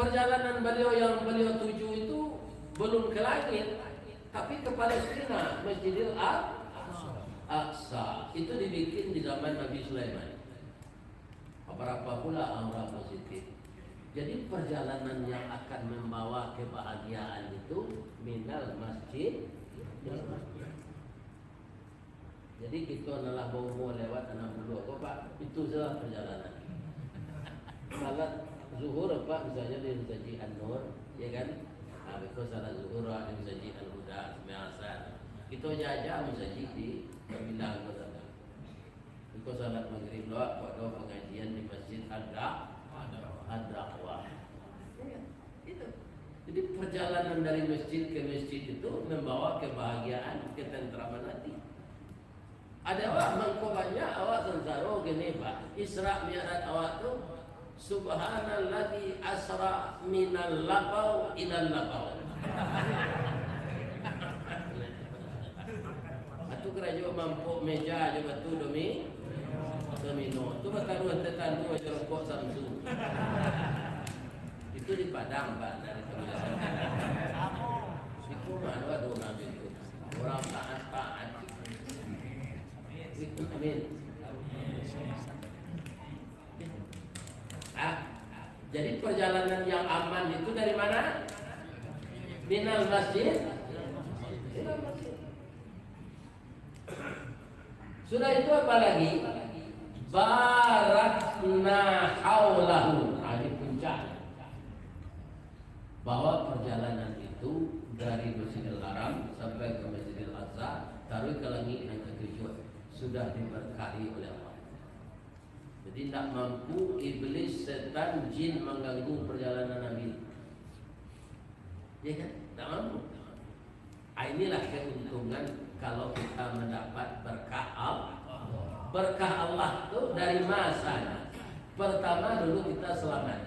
perjalanan beliau yang beliau tuju itu belum ke langit, tapi ke Palestina, Masjidil Aqsa. Itu dibikin di zaman Nabi Sulaiman. Berapa pula aura positif. Jadi perjalanan yang akan membawa kebahagiaan itu minal masjid. Jadi kita adalah mau lewat 62 apa Pak? Itu salah perjalanan. Salat zuhur Pak, misalnya di Masjid An-Nur, ya kan? Itu salat zuhur di Masjid Al-Huda, biasa. Kita jajah masjid di Kabilang Kota. Itu salat maghrib doa, pada pengajian di Masjid Ad-Daqwah. Itu. Jadi perjalanan dari masjid ke masjid itu membawa kebahagiaan, ketentraman hati. Ada awak mangkobannya, awak sensaro gini Pak. Isra Mi'raj awak tu subhanalladzi asra minal laqau ilal laqau. Atu kerajo mampu meja je batu domino. Tu bataru tetandu aja rokok Samsung. Itu di Padang Pak, dari kebiasaan. Itu mana ada orang itu. Orang taat. Amin. Jadi perjalanan yang aman itu dari mana? Minal masjid. Sudah itu apa lagi? Barakna haulahu. Ini puncak. Bahwa perjalanan itu dari Masjidil Haram sampai ke Masjidil Aqsa, taruh ke langit yang ketujuh, sudah diberkahi oleh Allah. Jadi tidak mampu iblis, setan, jin mengganggu perjalanan Nabi. Ya kan? Tak mampu. Inilah keuntungan kalau kita mendapat berkah Allah. Berkah Allah itu dari masanya. Pertama dulu kita selamat.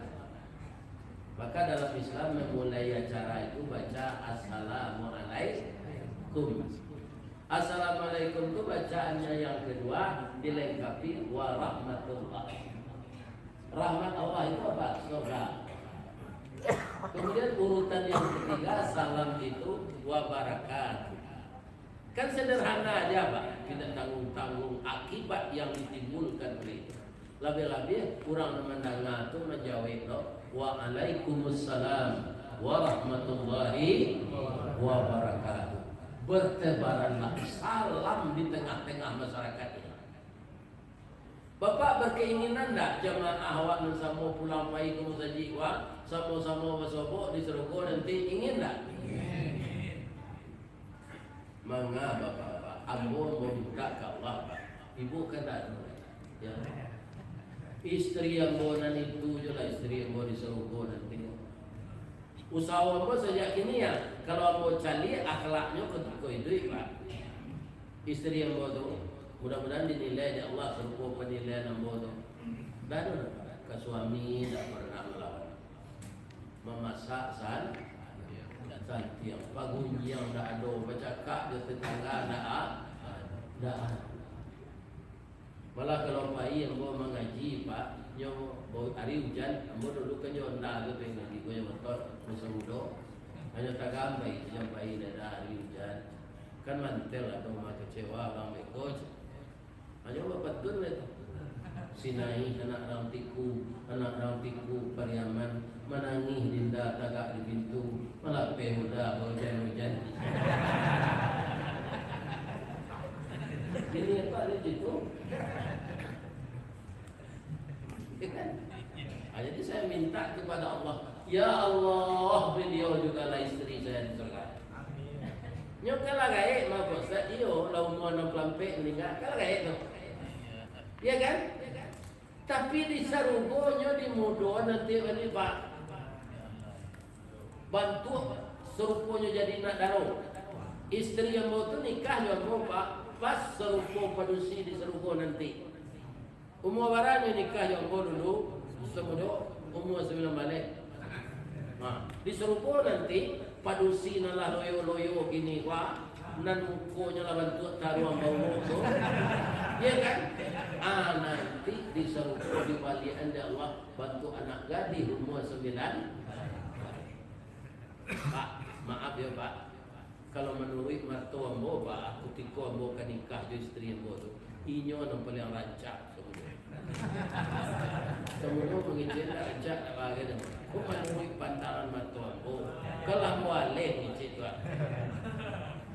Maka dalam Islam memulai acara itu baca Assalamualaikum. Assalamualaikum itu bacaannya yang kedua dilengkapi wa rahmatullah. Rahmat Allah itu apa? Surga. Kemudian urutan yang ketiga salam itu wa barakatuh. Kan sederhana aja Pak, tidak tanggung-tanggung akibat yang ditimbulkan oleh itu. Lebih-lebih kurang mendengar itu menjawab no, waalaikumsalam warahmatullahi wabarakatuh. Bertebaranlah salam di tengah-tengah masyarakat ini. Bapak berkeinginan tak jamaah awak bersama pulang pagi ke masjid wa sama-sama bersobok di Seroko nanti, ingin tak? Mangga bapak-bapak, ambo mau minta ke Allah Pak. Ibu kan tak ada. Ya. Istri yang bonan itu je lah, istri yang mau di Seroko nanti. Usaha ambo sejak ini ya, kalau ambo cali akhlaknya ketika itu Pak. Istri yang mau tu, mudah-mudahan dinilai di Allah Seroko penilaian ambo tu. Dan ke suami tak pernah melawan. Memasak yang pagi yang dah ada bercakap di tetangga dah. Malah kalau pagi yang bawa mengaji Pak, nyo bawa hari hujan, ambo dulu kan nyo ndak tu pengen ngaji go motor musuh mudo. Hanya tak gambai yang pagi dah hari hujan. Kan mantel atau mak kecewa bang bekoj. Hanya bapak betul itu. Sinai anak rampiku Pariaman menangis dinda tagak di pintu malah pemuda hujan-hujan. Ini apa dia itu? Kan? Jadi saya minta kepada Allah, ya Allah, beliau juga lah istri saya di surga. Nyokalah gaib mah Ustaz, iyo lau mau nampak meninggal kalau gaib tu. Ya kan? Tapi di Sarugonya di Mudo nanti ini Pak bantu seruponya jadi nak daro. Istri yang mau tu nikah yang mau Pak pas serupo padusi di Sarugo nanti. Umur barangnya nikah yang mau dulu semudo umur 9 balik. Nah, di Sarugo nanti padusi nalah loyo-loyo gini Pak. Nan mukonya lah bantu taruh bau tu. Ya kan? Nanti di serupa di balik anda Allah bantu anak gadis umur 9. Pak, maaf ya Pak, kalau menurut mertua ambo Pak, aku tiko ambo kan nikah jo istri ambo tu, inyo yang paling rancak sebenarnya. Kemudian mengizin rancak apa gitu. Kau menurut pandangan mertua ambo, kalau ambo alih ngizin tu,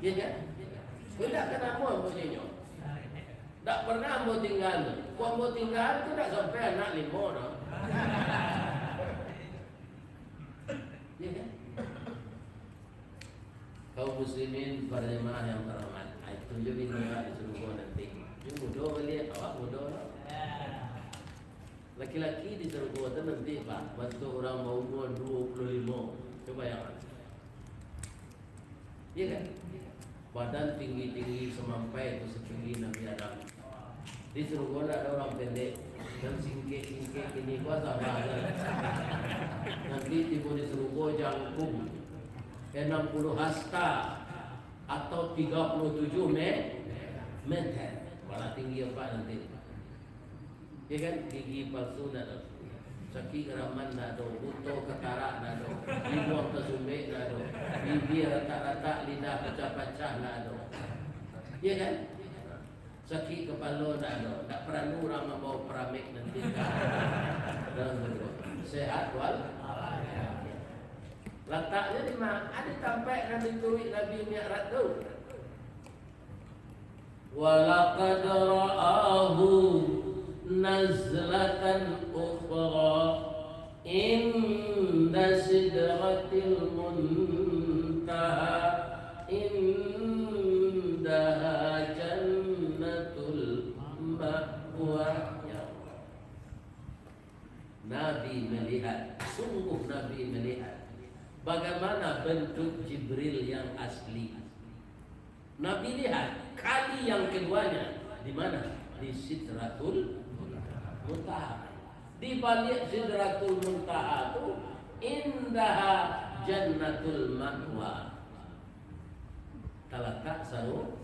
ya kan? Tidak kenapa ambo inyo. Tak pernah ambo tinggal. Kau ambo tinggal tu tak sampai anak 5 no. Ya kan? Kaum muslimin para jemaah yang terhormat, tunjuk ini di seluruh nanti. Ini mudah balik, awak mudah. Laki-laki di seluruh nanti Pak, bantu orang mau umur 25. Coba yang iya kan? Badan tinggi-tinggi semampai itu setinggi Nabi Adam. Di seluruh ada orang pendek dan singkek-singkek ini kuasa bahasa. Nanti tiba di seluruh jangkung 60 hasta atau 37 meter. Malah tinggi apa nanti? Ya kan? Gigi palsu dah ada, sakit keraman dah ada, buto ketara dah ada, libuang tersumit dah ada, bibir rata-rata, lidah pecah-pecah dah ada. Ya kan? Sakit kepala dah ada, tak perlu orang membawa peramik nanti. Sehat wal. Letaknya di mana? Ada sampai Nabi turun Nabi Mi'raj tu. Walaqad ra'ahu nazlatan ukhra inda sidratil muntaha indaha jannatul ma'wa. Nabi melihat, sungguh Nabi melihat bagaimana bentuk Jibril yang asli. Nabi lihat kali yang keduanya di mana? Di Sidratul Muntaha. Di balik Sidratul Muntaha itu indaha jannatul ma'wa. Terletak saru.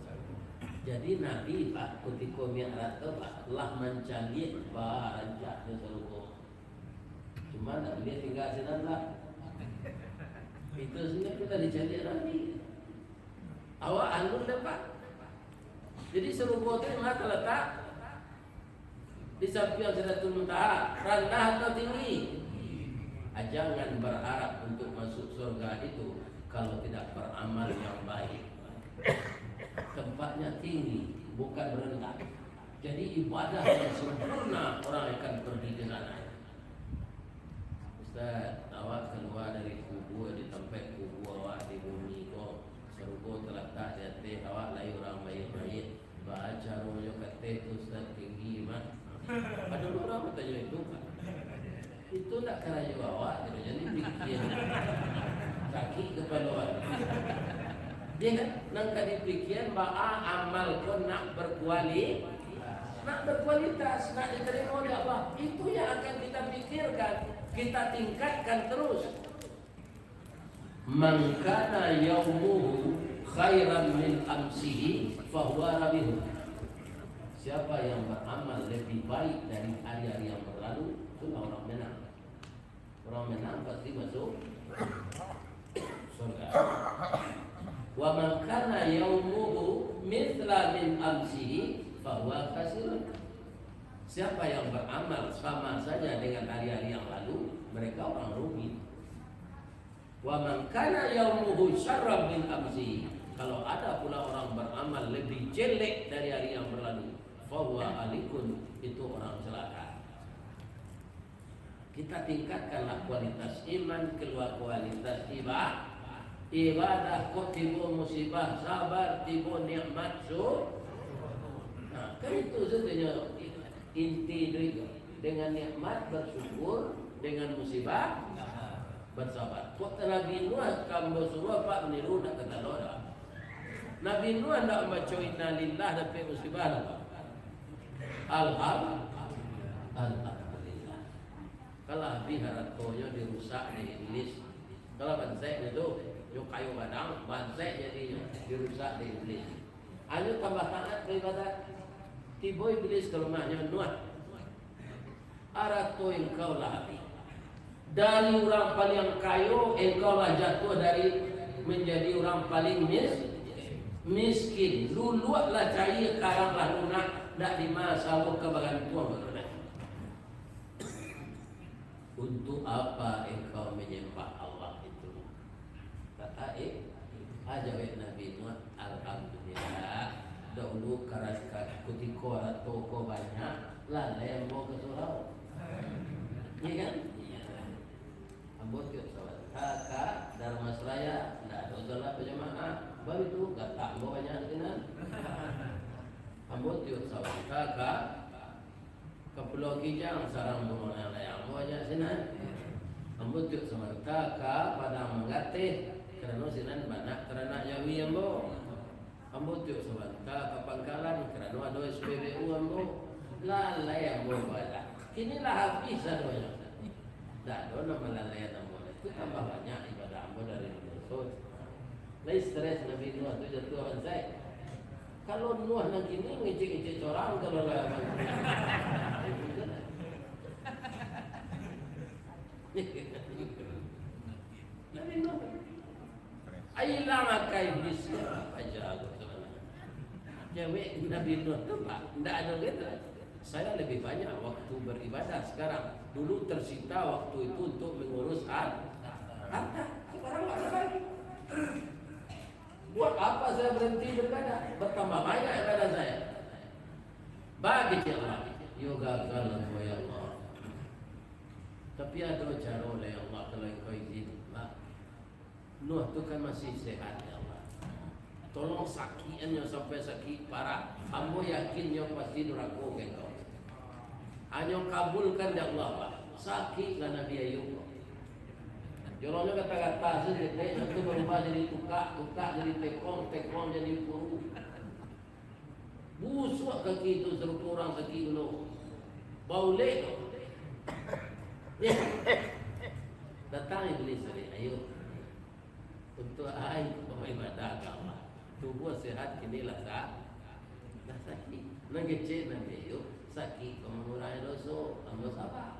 Jadi Nabi Pak ketika Mi'raj itu Pak telah mencari rancaknya seluruh. Cuma Nabi dia tinggal sini lah. Itu sebenarnya kita dicari Nabi. Awak anggur dapat. Jadi serupa itu yang terletak di samping Sidratul Muntaha, rendah atau tinggi. Jangan berharap untuk masuk surga itu kalau tidak beramal yang baik. Tempatnya tinggi, bukan rendah. Jadi ibadah yang sempurna orang akan pergi ke sana. Ustaz, awak keluar dari kubur di tempat kubur awak di bumi kok serupa terletak di atas awak lain orang baik-baik baca rojo kata Ustaz tinggi mah. Ada orang bertanya itu tak kerja awak jadi fikir kaki kepala awak. Dia kan nak dipikir bahawa amal kau nak berkualitas, nak diterima oleh Allah. Itu yang akan kita pikirkan, kita tingkatkan terus. Man kana yaumuhu khairan min amsihi fahuwa rabih. Siapa yang beramal lebih baik dari hari-hari yang berlalu, itu orang menang. Orang menang pasti masuk surga. Wa man kana yaumuhu mithla min amsihi fahuwa khasirun. Siapa yang beramal sama saja dengan hari-hari yang lalu, mereka orang rugi. Wa man kana yaumuhu syarran min amsihi. Kalau ada pula orang beramal lebih jelek dari hari yang berlalu, fahuwa alikun, itu orang celaka. Kita tingkatkanlah kualitas iman, keluar kualitas ibadah, kok tiba musibah, sabar, tiba nikmat Nah, kan itu sebenarnya inti juga. Dengan nikmat bersyukur, dengan musibah bersabar. Kok Nabi Nuh kamu semua Pak meniru nak kata doa. Nabi Nuh hendak membaca inna lillah dapat musibah apa? Alhamdulillah. Kalau habis haratonya dirusak di iblis. Kalau bansai itu yuk kayu badang, bansai jadi dirusak di iblis. Ayo tambah taat beribadat. Tiba iblis ke rumahnya Nuh. arato engkau lah hati. Dari orang paling kaya engkau lah jatuh dari menjadi orang paling miskin. Luluatlah cari karanglah lunak nak dimasalah kebantuan berkenaan. Untuk apa engkau menyembah Allah itu? Kata ajawab Nabi Nuh, alhamdulillah. Dahulu ketika toko banyak, lalai yang mau ke surau. Iya kan? Ambot yuk sahabat. Kakak Dharma Seraya, tidak ada usaha berjamaah. Baru itu gatak bawa banyak dengan. Ambot yuk sahabat. Kakak ke Pulau Kijang, sarang bunga yang layak banyak sinan. Ambot yuk sahabat. Kakak pada menggatih, kerana sinan banyak kerana Jawi yang bawa. Ambot yuk sahabat. Kakak Pangkalan, kerana ada SPBU yang bawa. Lalai yang bawa banyak. Inilah habis adanya. Tak ada nama lalai yang bawa. Itu tambah banyak ibadah hamba dari Indonesia. Lain stres Nabi Nuh itu jatuh awan saya. Kalau Nuh nak kini ngecek-ngecek orang kalau lah. Nabi Nuh. Ayolah maka iblis aja aku sebenarnya. Jawab Nabi Nuh tu tak ada gitu. Saya lebih banyak waktu beribadah sekarang. Dulu tersita waktu itu untuk mengurus harta. Sekarang tak ada lagi. Buat apa saya berhenti beribadah? Bertambah banyak ibadah saya. Bagi Allah, yoga gagal ya Allah. Tapi ada cara oleh Allah kalau engkau izin. Nuh tu kan masih sehat ya Allah. Tolong sakitnya sampai sakit parah. Hamba yakinnya pasti duraku engkau. Hanya kabulkan ya Allah Pak. Sakitlah Nabi Ayub. Jolongnya kata-kata sedikit itu berubah jadi tukak jadi tekong jadi puru. Busuk kaki itu seru kurang sekilo. Bau lek. Datang iblis tadi, ayo. Untuk air ibadah agama. Tubuh sehat kini lah sakit. Nangece Nabi Ayub. Sakit mengurangi dosa, tambah sabar.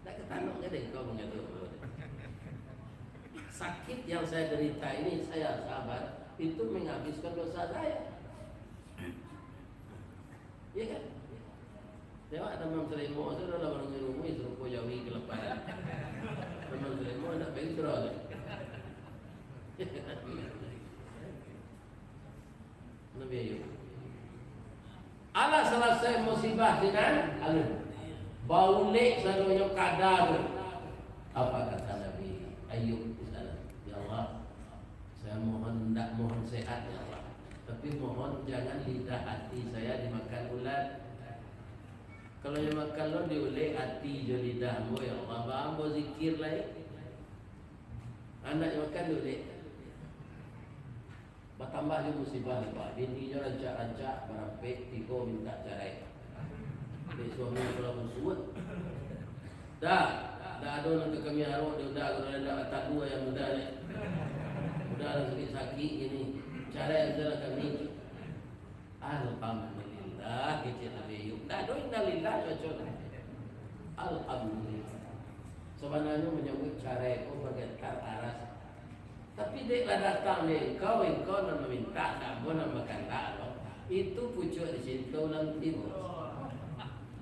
Tak ketanuk jadi kau mengatur. Sakit yang saya derita ini saya sabar itu menghabiskan dosa saya. Iya kan? Dewa Tamam Selimo itu adalah orang yang rumui serupa Jawi keleparan. Tamam Selimo nak bagi surau. Nabi Ayub. Allah selesai musibah dengan alun. Bau lek selalunya kadar. Apa kata Nabi Ayub di sana? Ya Allah, saya mohon tidak mohon sehat ya Allah. Tapi mohon jangan lidah hati saya dimakan ulat. Kalau yang makan lo diulek hati je lidahmu ya Allah. Bahambo zikir lain. Anak yang makan diulek. Bertambah je musibah lepas. Bininya rancak-rancak berampik, tiga minta cerai. Jadi suami kalau musuh. Dah ada nak kami arwah dia dah kalau ada tak dua yang muda ni. Muda ada sakit gini. Cerai adalah kami. Alhamdulillah kita Nabi Ayub. Dah do innalillah cocok. Alhamdulillah. Sebenarnya menyambut cerai kau bergetar aras. Tapi dia datang ni, kau nak meminta, tak boleh nak makan tak lo. Itu pucuk di situ ulang timur.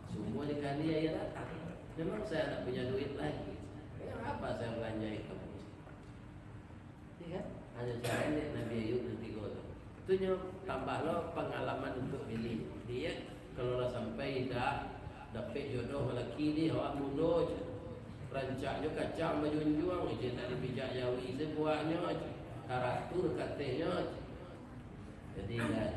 Semua dikali ayah datang. Memang saya tak punya duit lagi. Apa saya belanja itu? Iya kan? Hanya cara ini Nabi Ayub nanti kau tu. Itu tambah lo pengalaman untuk ini. Dia kalau lah sampai dah dapat jodoh lelaki ni, awak muda je. Rancaknya kacang berjunjung je nak dipijak Jawi sebuahnya je. Taratur katanya je. Jadi dah.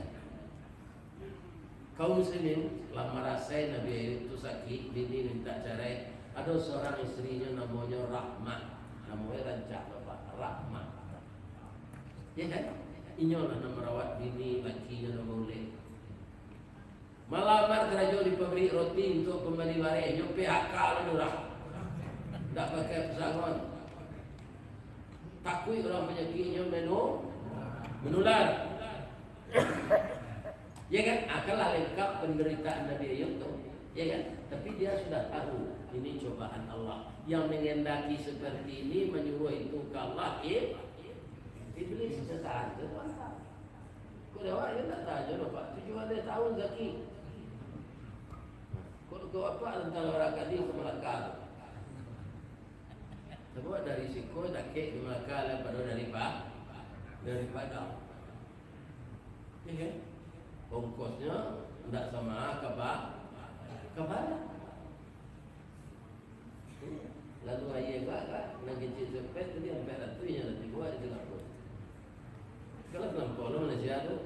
Kaum muslimin lama rasai Nabi Ayub itu sakit, bini minta cerai. Ada seorang istrinya namanya Rahmah. Namanya rancak bapak Rahmah. Ya kan? Inyolah nama merawat bini lakinya nama boleh. Malamar kerajaan di pabrik roti untuk kembali waris. Nyo PHK lah. Tak pakai pesangon. Takui orang penyakitnya menular. Ya kan? Akalah lengkap penderitaan Nabi Ayub tu. ya kan? Tapi dia sudah tahu ini cobaan Allah. Yang mengendaki seperti ini menyuruh itu ke Allah, iblis sudah tahu. Kau dah awak dia tak tahu Pak. 700 tahun Zaki. Kau apa tentang orang kali ke Melaka? Sebab dari Siko tak kek di Melaka daripada daripada. Ya kan? Ongkosnya tidak sama kepada. Lalu ayah kan nak kecil sepet tu dia sampai ratunya nanti buat di tengah pun. Kalau dalam kolom Malaysia tu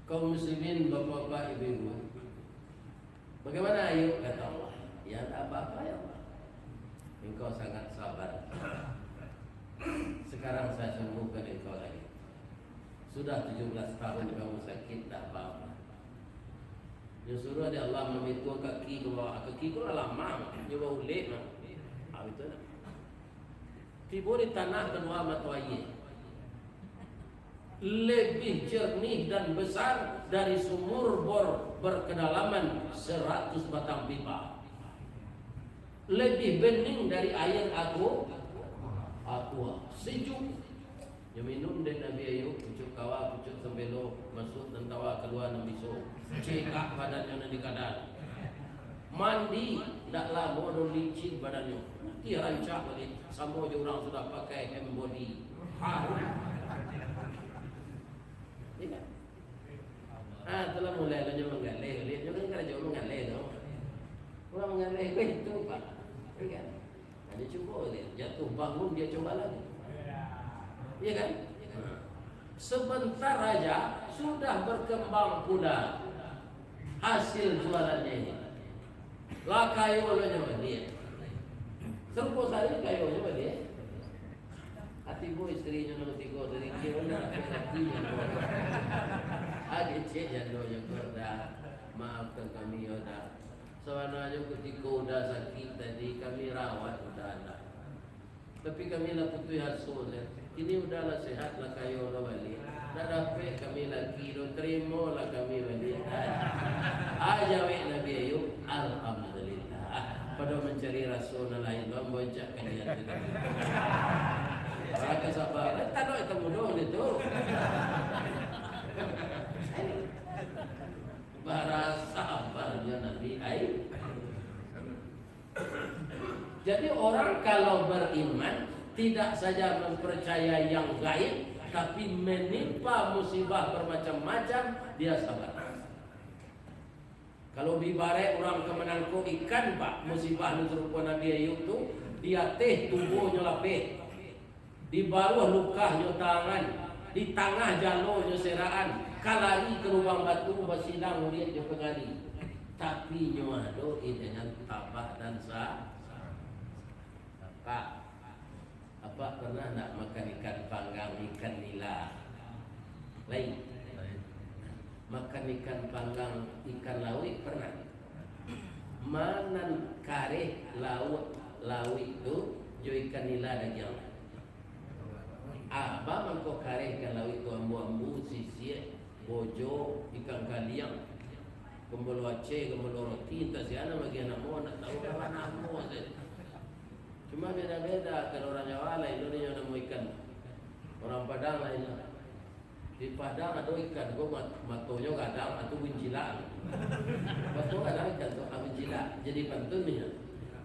kaum muslimin bapak-bapak ibu-ibu, bagaimana ayo kata Allah? Ya tak apa-apa ya Allah. Engkau sangat sabar. Sekarang saya sembuhkan engkau lagi. Sudah 17 tahun kamu sakit tak apa-apa. Dia suruh dia Allah memikul kaki ke bawah. Kaki tu lah lama, dia bawa ulik. Itu lah. Tiba di tanah kedua mata air. Lebih jernih dan besar dari sumur bor berkedalaman 100 batang pipa. Lebih bening dari air aqua. Sejuk. Yang minum dan Nabi Ayub pucuk kawa, pucuk sembelo, masuk dan tawa keluar dan bisu. Cekak badannya nanti kadal. Mandi tak lama ada licin badannya. Dia rancak balik. Sama je orang sudah pakai hand body. Harum. Ya kan? Telah mulai dia menggalai. Dia kan kerja menggalai tu. Orang menggalai itu Pak. Ya kan? Dia cuba dia jatuh bangun dia coba lagi. Ya kan? Sebentar aja sudah berkembang pula hasil jualannya ini. Lah kayonya dia. Serpo sari kayonya dia. Hati bu istrinya nomor 3 dari kira nak lakinya. Adik cik yang doa yang berda. Maafkan kami ya dah. Sebenarnya ketika udah sakit tadi kami rawat udah ada. Tapi kami lah putih hasil. Ini udahlah sehatlah kayo lah balik. Dah dapat kami lagi do terima lah kami balik. Ajawi Nabi Ayub, alhamdulillah. Pada mencari rasul lain lah boncakkan dia tidak. Orang sabar, tak ada itu mudah itu. Bahasa sabarnya Nabi Ayub. Jadi orang kalau beriman tidak saja mempercayai yang gaib, tapi menimpa musibah bermacam-macam, dia sabar. Kalau di barai orang kemenangku ikan Pak, musibah nu serupa Nabi Ayub tu, dia teh tubuhnya lapih, di bawah lukahnya tangan, di tengah jalurnya seraan, kalari ke lubang batu bersilang lihat dia pengali. Tapi nyuado dengan tabah dan Pak. Apa pernah nak makan ikan panggang, ikan nila? Lain. Makan ikan panggang, ikan laut pernah? Mana kare laut itu jo ikan nila daging. Apa mangko kare ikan laut itu ambu-ambu, sisir, bojo, ikan kaliang, kembalo Aceh, kembalo roti, tak siapa bagi anak mau nak tahu apa nama saya. Cuma beda-beda. Kalau orang Jawa lain, Indonesia ada ikan. Orang Padang lain. Di Padang ada ikan, gua matonya kadang atau bincilan. Matonya kadang ikan tu bincilan. Jadi pantunnya.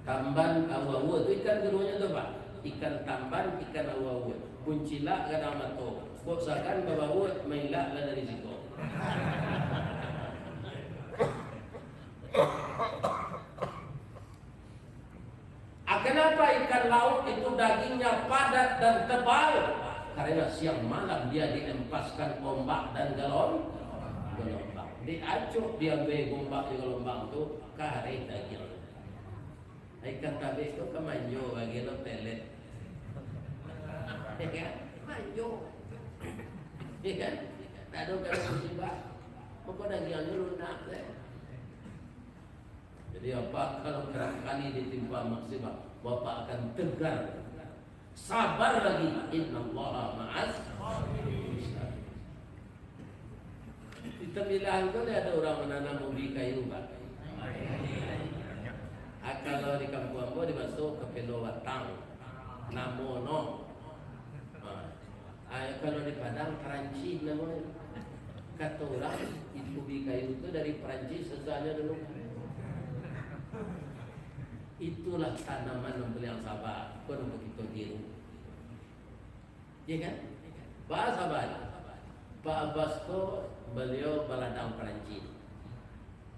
Tamban awu-awu itu ikan keduanya tu Pak. Ikan tamban, ikan awu-awu. Bincila kadang mato. Boksakan bawa mailak lah dari situ. Kenapa ikan laut itu dagingnya padat dan tebal? Karena siang malam dia diempaskan ombak dan gelombang. Diacuk dia gombak di gelombang itu kare daging. Ikan tabe itu kemanjo bagi lo pelet. Ya kan? Manjo. Ya kan? Tak ada kalau musibah. Maka dagingnya lunak deh. Jadi apa kalau kerap kali ditimpa musibah? Bapak akan tegar, sabar lagi. Innallaha ma'as. Tembilahan tu ada orang menanam ubi kayu, Pak. Kalau di kampung Ambo dimasuk ke Pelo Watang, Namono. Kalau di Padang Perancis namanya. Kata orang ubi kayu itu dari Perancis asalnya dulu. Itulah tanaman yang sabar. Kau nak begitu giru, ya kan? Bahasa Bali. Pak Abbas tu beliau baladang Perancis.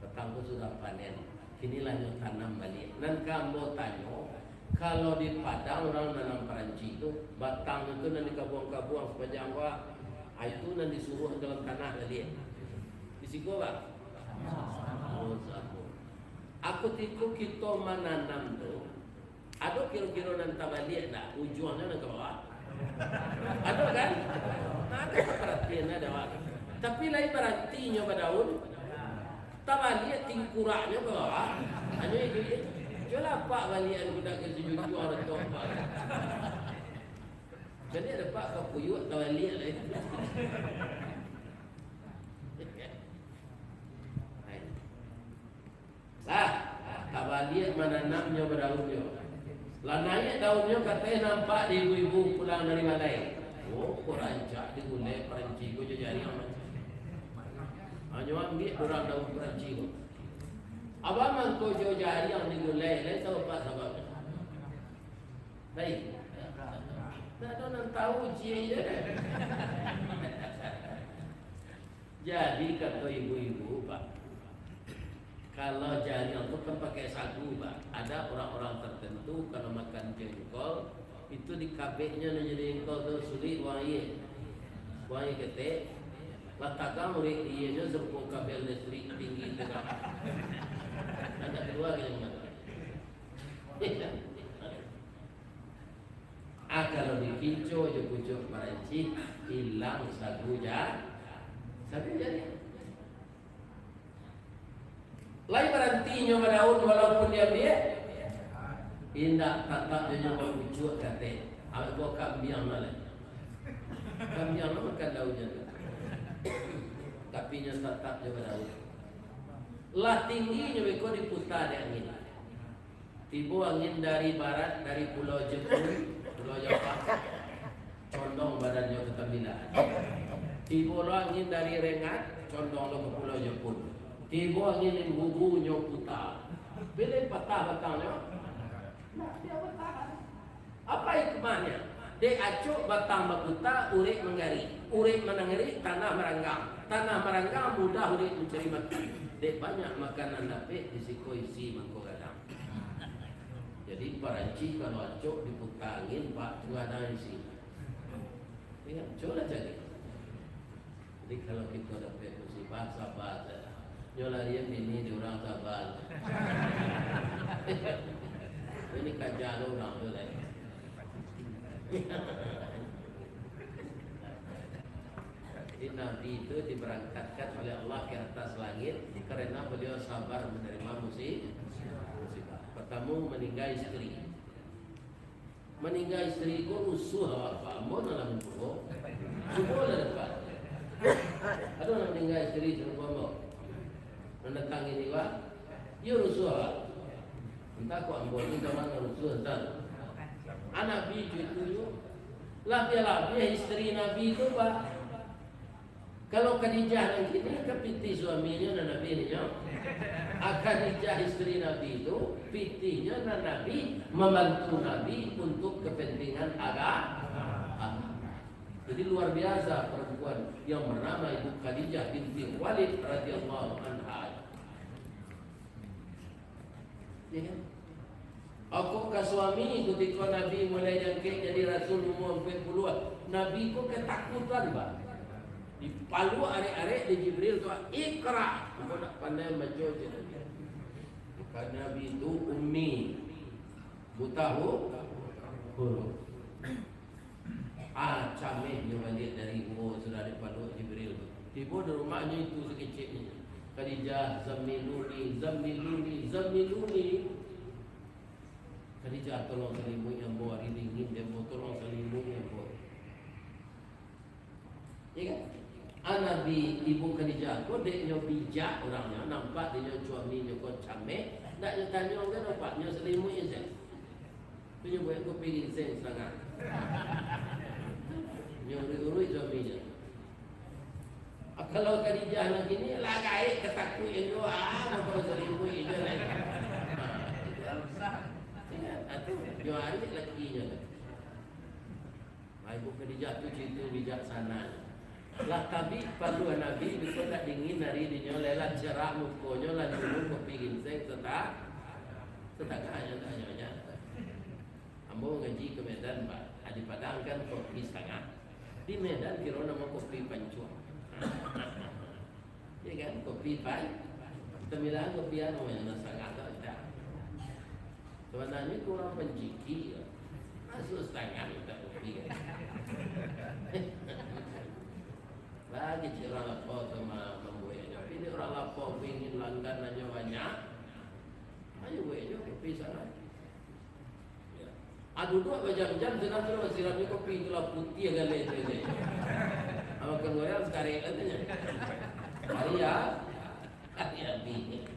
Petang tu sudah panen. Inilah yang tanam balik. Dan kamu tanya, kalau di Padang orang nanam Perancis itu, batang itu nanti kabuang-kabuang sepanjang wah, itu nanti disuruh dalam tanah balik. Di situ Pak. Oh, aku tiku kita menanam tu, ada kira-kira nanti balik tak? Ujungnya nak ke bawah. Ada kan? Ada perhatian ada Pak. Tapi lain berartinya pada daun. Balik tingkuraknya ke bawah. Hanya itu je. Jualah Pak balian budak ke sujud orang tu Pak. Jadi ada Pak kau puyuk tak balik lah. Tak balik menanamnya berdaunnya. Lah naik daunnya katanya nampak di ibu-ibu pulang dari Malai. Oh, korancak di gulai Perancis kau jari amat. Hanya ambil orang daun Perancis tu. Abang mangkau jauh jari yang digulai, lain tahu apa sebabnya? Baik. Tak ada orang tahu je. Jadi kata ibu-ibu Pak, kalau jari itu kan pakai sagu Pak. Ada orang-orang tertentu kalau makan jengkol itu di kabehnya jadi jengkol tu sulit wangi. Wangi ketek. Letakkan murid dia je sepuluh kabel listrik tinggi tegak. Ada kedua yang mana? Kalau dikinco je pucuk Perancis hilang sagu jadi. Lain berantinya daun walaupun dia indah tak dia nyoba pucuk kata. Awak bawa kambiang malah. Kambiang makan daunnya tu. Tapi nya tetap juga daun. Lah tingginya beko diputar di angin. Tiba angin dari barat, dari Pulau Jepun, Pulau Jawa, condong badannya ke Tembilahan. Tiba angin dari Rengat, condong ke Pulau Jepun. Tiba angin yang bubunya putar. Bila patah batangnya, nah dia patah. Apa hikmahnya? Dia acuk batang berputar, urik menggari. Urik menangiri, tanah meranggang. Tanah meranggang mudah urik mencari makan. Dia banyak makanan dapat risiko isi mangkuk gadang. Jadi Perancis kalau acuk diputar angin, Pak, tu ada isi. Ya, coba jadi. Jadi kalau kita dapat musibah, sabar saja. Nyolah dia ini di orang sabar. Ini kajian orang tu lah. Jadi Nabi itu diberangkatkan oleh Allah ke atas langit karena beliau sabar menerima musibah. Pertama meninggal istri. Meninggal istri itu rusuh apa? Mau dalam buku. Semua dah dapat. Ada orang meninggal istri semua mau. Mendatang ini Pak. Ya rusuh. Entah kok ambil ni zaman rusuh entah. Anak Nabi itu labia istri Nabi itu Pak. Kalau Khadijah yang ini kepiti suaminya dan Nabi ini Khadijah istri Nabi itu pitinya dan Nabi membantu Nabi untuk kepentingan agama. Jadi luar biasa perempuan yang bernama Ibu Khadijah binti Walid radhiyallahu anha. Ya kan? Aku ke suami ketika Nabi mulai jangkit jadi Rasul umur 40. Nabi ku ketakutan Pak. Di palu arek-arek di Jibril tu ikra. Aku nak pandai baca je. Bukan Nabi itu ummi. Buta huruf. Camihnya balik dari umur sudah di palu Jibril. Tiba di rumahnya itu sekecilnya. Khadijah zamiluni. Khadijah tolong selimut yang bawa hari dingin, dia bawa tolong selimut yang bawa. Ya kan? Nabi Ibu Khadijah kok deknya bijak orangnya, nampak dia suaminya kok camik, ndak dia tanya kan nampaknya selimut je. Punya buat kopi ginseng setengah. Nyuri-uri suaminya. Kalau Khadijah lagi ni lah kait ketakutin doa, apa selimut je lah. Itu alsah. Atau jual lakinya. Ibu Khadijah tu cerita bijaksana. Lah tapi pada Nabi itu tak dingin dari dia lelat cerah mukonya lah dulu kopi ginseng setengahnya tanya. Ambo ngaji ke Medan Pak, di Padang kan kopi setengah. Di Medan kira nama kopi pancuan. Ya kan kopi pan. Tembilan kopi anu yang setengah tak. Sebenarnya kurang penciki. Masuk setengah tak kopi kan. Lagi orang lapor sama membuatnya. Ini orang lapor ingin langganannya banyak. Ayo buatnya kopi sana. Ya. Aduh dua berjam-jam senang terus siramnya kopi itulah putih agak lete. Apa keluar sekarang katanya. Hari bini.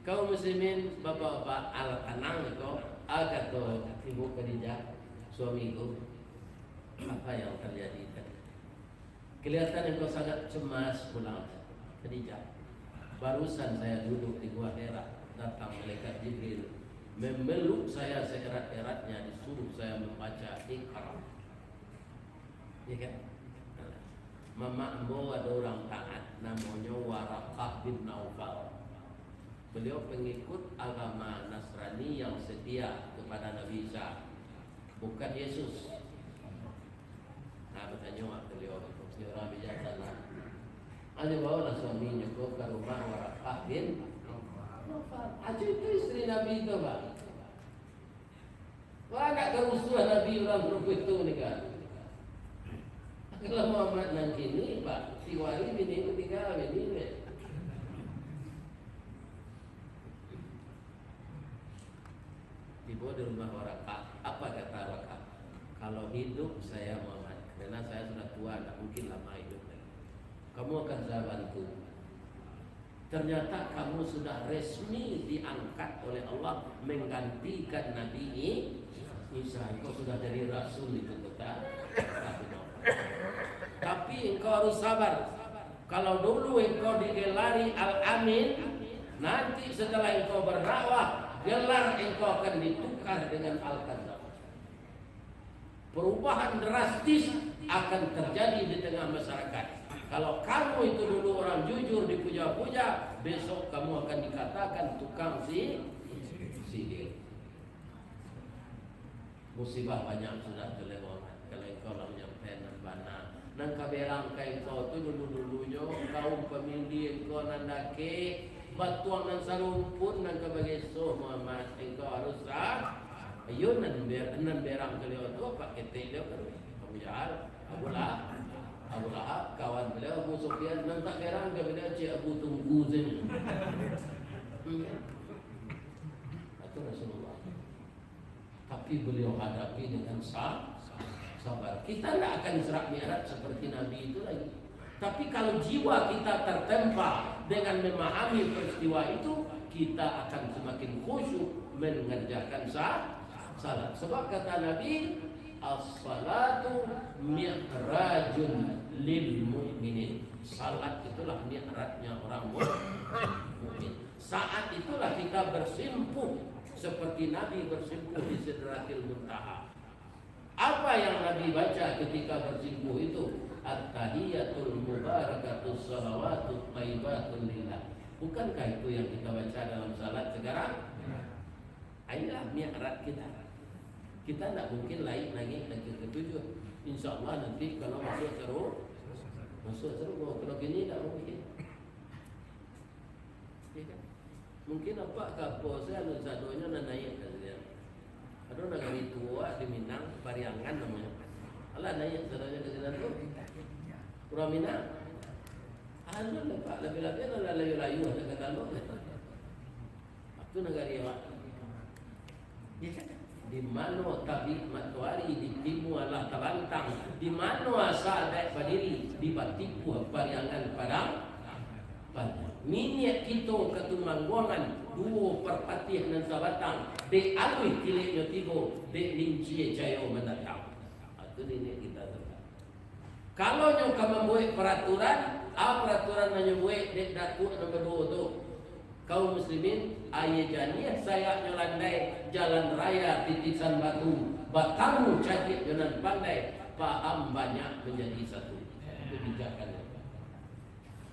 Kaum muslimin, bapak-bapak, anak-anak itu agak tu Ibu Khadijah, suamiku. Apa yang terjadi tadi? Kelihatan engkau sangat cemas pulang, Khadijah. Barusan saya duduk di Gua Hira, datang malaikat Jibril memeluk saya seerat-eratnya, disuruh saya membaca Iqra. Ya kan? Mama ambo ada orang taat namanya Waraqah bin Naufal. Beliau pengikut agama Nasrani yang setia kepada Nabi Isa, bukan Yesus. Nah, bertanya beliau si orang bijaksana. Ada bawalah suaminya ke rumah Waraqah bin Naufal. Itu istri Nabi itu, Pak. Wah, nak kerusuhan Nabi orang perempuan itu ni kan. Kalau Muhammad nanti ni, Pak, si wali bini itu tiga bini ni. Tiba di rumah Waraqah. Apa kata Waraqah? Kalau hidup saya Muhammad, karena saya sudah tua, tak mungkin lama hidup lagi. Kamu akan saya bantu. Ternyata kamu sudah resmi diangkat oleh Allah menggantikan Nabi Isa. Engkau sudah jadi rasul itu kata. Tapi engkau harus sabar. Kalau dulu engkau digelari Al-Amin, nanti setelah engkau berdakwah, gelar engkau akan ditukar dengan Al-Kadzab. Perubahan drastis akan terjadi di tengah masyarakat. Kalau kamu itu dulu orang jujur dipuja-puja, besok kamu akan dikatakan tukang sihir. Musibah banyak sudah terlewat. Kalau engkau lah menyampaikan bana nang kaberang kay kau tu dulu-dulunya kaum pemilih engkau nandake batuang nan salumpun nang kabageso Muhammad engkau harus ayun nan berang kalian tu apa ketek dia kan Abu Jahal Abu Lahab kawan beliau Abu Sufyan nang tak berang ke beliau cik Abu Tunggu sini. Itu Rasulullah. Tapi beliau hadapi dengan sabar. Kita tidak akan Isra Mi'raj seperti Nabi itu lagi. Tapi kalau jiwa kita tertempa dengan memahami peristiwa itu, kita akan semakin khusyuk mengerjakan salat. Sebab kata Nabi, as-salatu mi'rajun lil mu'minin. Salat itulah mi'rajnya orang mukmin. Saat itulah kita bersimpuh seperti Nabi bersimpuh di Sidratil Muntaha. Apa yang Nabi baca ketika bersimpuh itu? At-tahiyatul mubarakatus salawatut thayyibatun lillah. Bukankah itu yang kita baca dalam salat sekarang? Inilah mi'raj kita. Kita tidak mungkin lain lagi ke tujuh. InsyaAllah nanti kalau masuk seru. Kalau gini tidak mungkin. Ya kan? Mungkin apa kapal saya sadonya naik kan dia. Ada negara tua di Minang, Pariangan namanya. Allah naik sadonya ke sana tu. Kurang Minang. Ada lepas lebih-lebih ada layu-layu ada kata lo. Itu negara dia. Ya kan? di mana tabik matahari di timur lah terantang, di mana asal dek berdiri di batipu pariangan padang pada minyak kita ketumangguangan dua perpatih dan sabatang dek alwi tiliknya tibo dek linci cayo mendatang. Itu ini kita terang. Kalau nyo kamu buat peraturan, peraturan nyo buat dek datuk nombor 2 tu. Kaum muslimin, ayah janiah saya nyolandai jalan raya titisan batu, batamu cakit jalan pandai, paham banyak menjadi satu. Itu bijakan.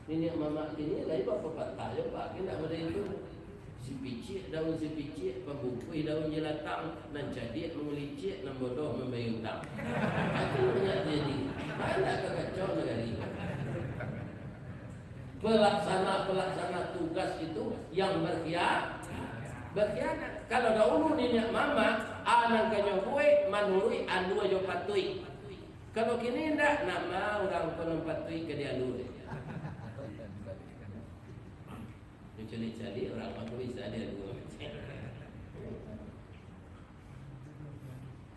Ini mama ini lagi bapak tayo pak, kita ada itu si picik daun si picik, pembukui daun jelatang, dan jadi mengulicik, dan bodoh membayar utang. Itu banyak jadi. Mana kekacau negara ini? Pelaksana tugas itu yang berkhianat. Kalau dahulu nenek mama anak kanyo gue manului anu aja patui. Kalau kini ndak nama orang kono patui ke dia lu. Cari orang patui bisa dia lu.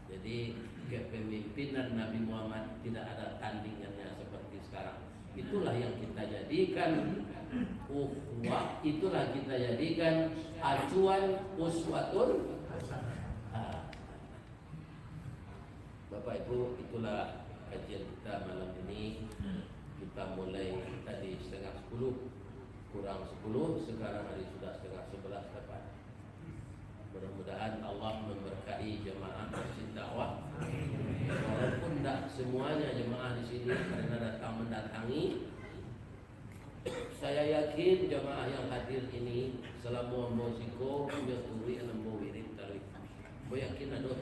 Jadi kepemimpinan Nabi Muhammad tidak ada tandingannya seperti sekarang. Itulah yang kita jadikan ukhuwah, itulah kita jadikan acuan uswatun. Bapak Ibu, itulah kajian kita malam ini. Kita mulai tadi 10:30, kurang 10, sekarang hari sudah 10:30 tepat. Mudah-mudahan Allah memberkahi jemaah Masjid Dakwah. Walaupun tidak semuanya jemaah di sini karena datang mendatangi, saya yakin jemaah yang hadir ini selama musiko berturi lembu wirid tadi. Saya yakin ada.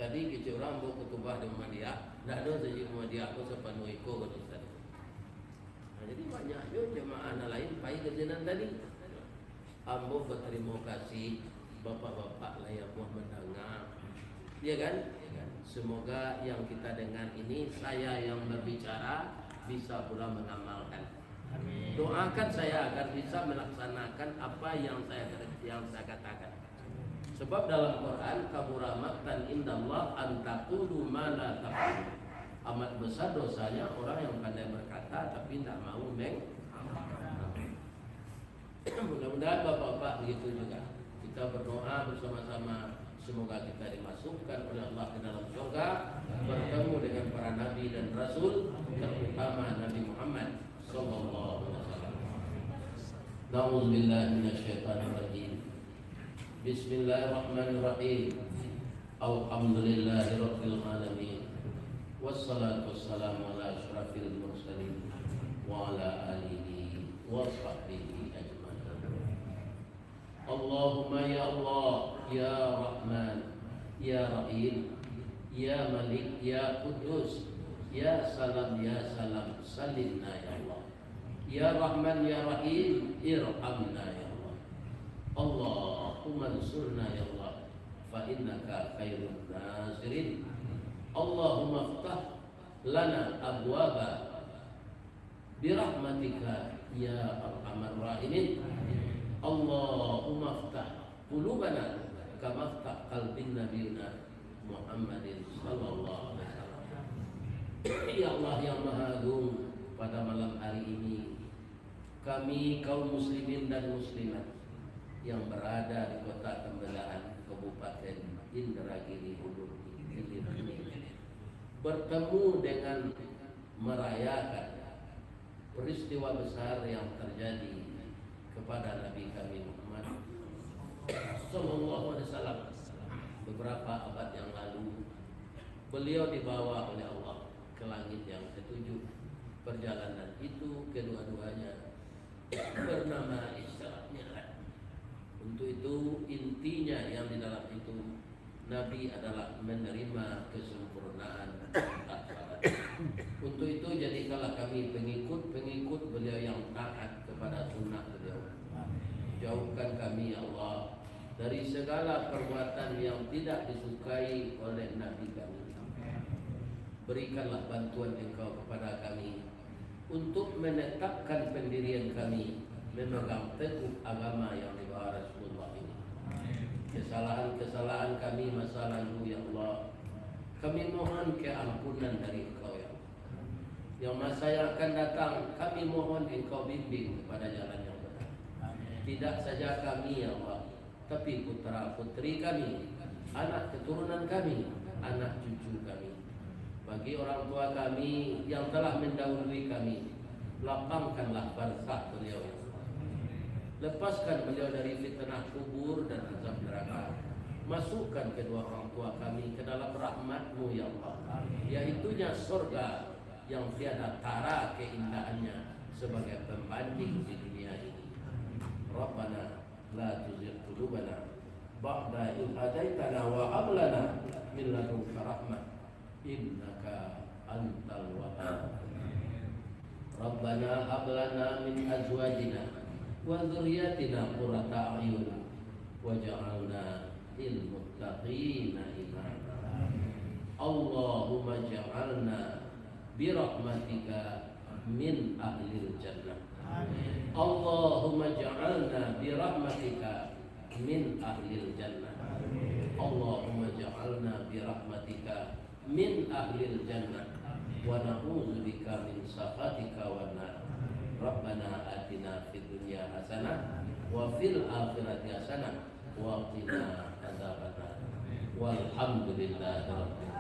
Tadi kita orang bawa ketubah di Muhammadiyah, tidak ada saja Muhammadiyah aku sepenuh iko kata Ustaz. Jadi banyak juga jemaah lain pai kejadian tadi. Ambo berterima kasih bapak-bapak lah yang mau mendengar, ya kan? Semoga yang kita dengar ini saya yang berbicara bisa pula mengamalkan. Amin. Doakan saya agar bisa melaksanakan apa yang saya katakan. Sebab dalam Quran kabura maqtan indallah an taqulu ma la taf'alun. Amat besar dosanya orang yang pandai berkata tapi tidak mau Mudah-mudahan bapak-bapak begitu juga. Kita berdoa bersama-sama semoga kita dimasukkan oleh Allah ke dalam surga, bertemu dengan para nabi dan rasul, terutama Nabi Muhammad sallallahu alaihi wasallam. Nauzubillahi minasyaitonir rajim. Bismillahirrahmanirrahim. Alhamdulillahirabbil alamin. Wassalatu wassalamu ala asyrafil mursalin wa ala alihi wa sahbihi. Allahumma ya Allah, ya Rahman, ya Rahim, ya Malik, ya Qudus, ya Salam, salimna ya Allah. Ya Rahman, ya Rahim, irhamna ya Allah. Allahumma ansurna ya Allah, fa innaka khairun nasirin. Allahumma iftah lana abwaba birahmatika ya arhamar rahimin. Allahumma iftah qulubana kama iftah qalbin nabiyina Muhammadin sallallahu alaihi wasallam. Ya Allah yang Maha Agung, pada malam hari ini kami kaum muslimin dan muslimat yang berada di kota Tembelaan, Kabupaten Indragiri Hulu ini bertemu dengan merayakan peristiwa besar yang terjadi kepada Nabi kami Muhammad sallallahu alaihi wasallam beberapa abad yang lalu. Beliau dibawa oleh Allah ke langit yang ketujuh. Perjalanan itu kedua-duanya bernama Isra Mi'raj. Untuk itu intinya yang di dalam itu Nabi adalah menerima kesempurnaan salat. Untuk itu jadikanlah kami pengikut beliau yang taat kepada sunnah beliau. Jauhkan kami ya Allah dari segala perbuatan yang tidak disukai oleh Nabi kami. Berikanlah bantuan Engkau kepada kami untuk menetapkan pendirian kami memegang teguh agama yang dibawa Rasulullah ini. kesalahan-kesalahan kami masa lalu ya Allah. Kami mohon keampunan dari Engkau ya Allah. Yang masa yang akan datang kami mohon Engkau bimbing kepada jalan yang benar. Tidak saja kami ya Allah, tapi putra putri kami, anak keturunan kami, anak cucu kami. Bagi orang tua kami yang telah mendahului kami, lapangkanlah barzakh beliau ya Allah. Lepaskan beliau dari fitnah kubur dan azab neraka. Masukkan kedua orang tua kami ke dalam rahmat-Mu ya Allah, yaitunya surga yang tiada tara keindahannya sebagai pembanding di dunia ini. Rabbana la tuzigh qulubana ba'da idh hadaitana wa hab lana min ladunka rahmah innaka antal wahhab. Rabbana hab lana min azwajina wa dzurriyyatina qurrata a'yun waj'alna lil muttaqina imama. Allahumma ja'alna bi rahmatika min ahlil jannah. Allahumma ja'alna bi rahmatika min ahlil jannah. Allahumma ja'alna bi rahmatika min ahlil jannah wa na'udzu bika min sakhatika wan nar. Rabbana atina fid dunya hasanah wa fil akhirati hasanah wa qina adzabannar. Walhamdulillahi rabbil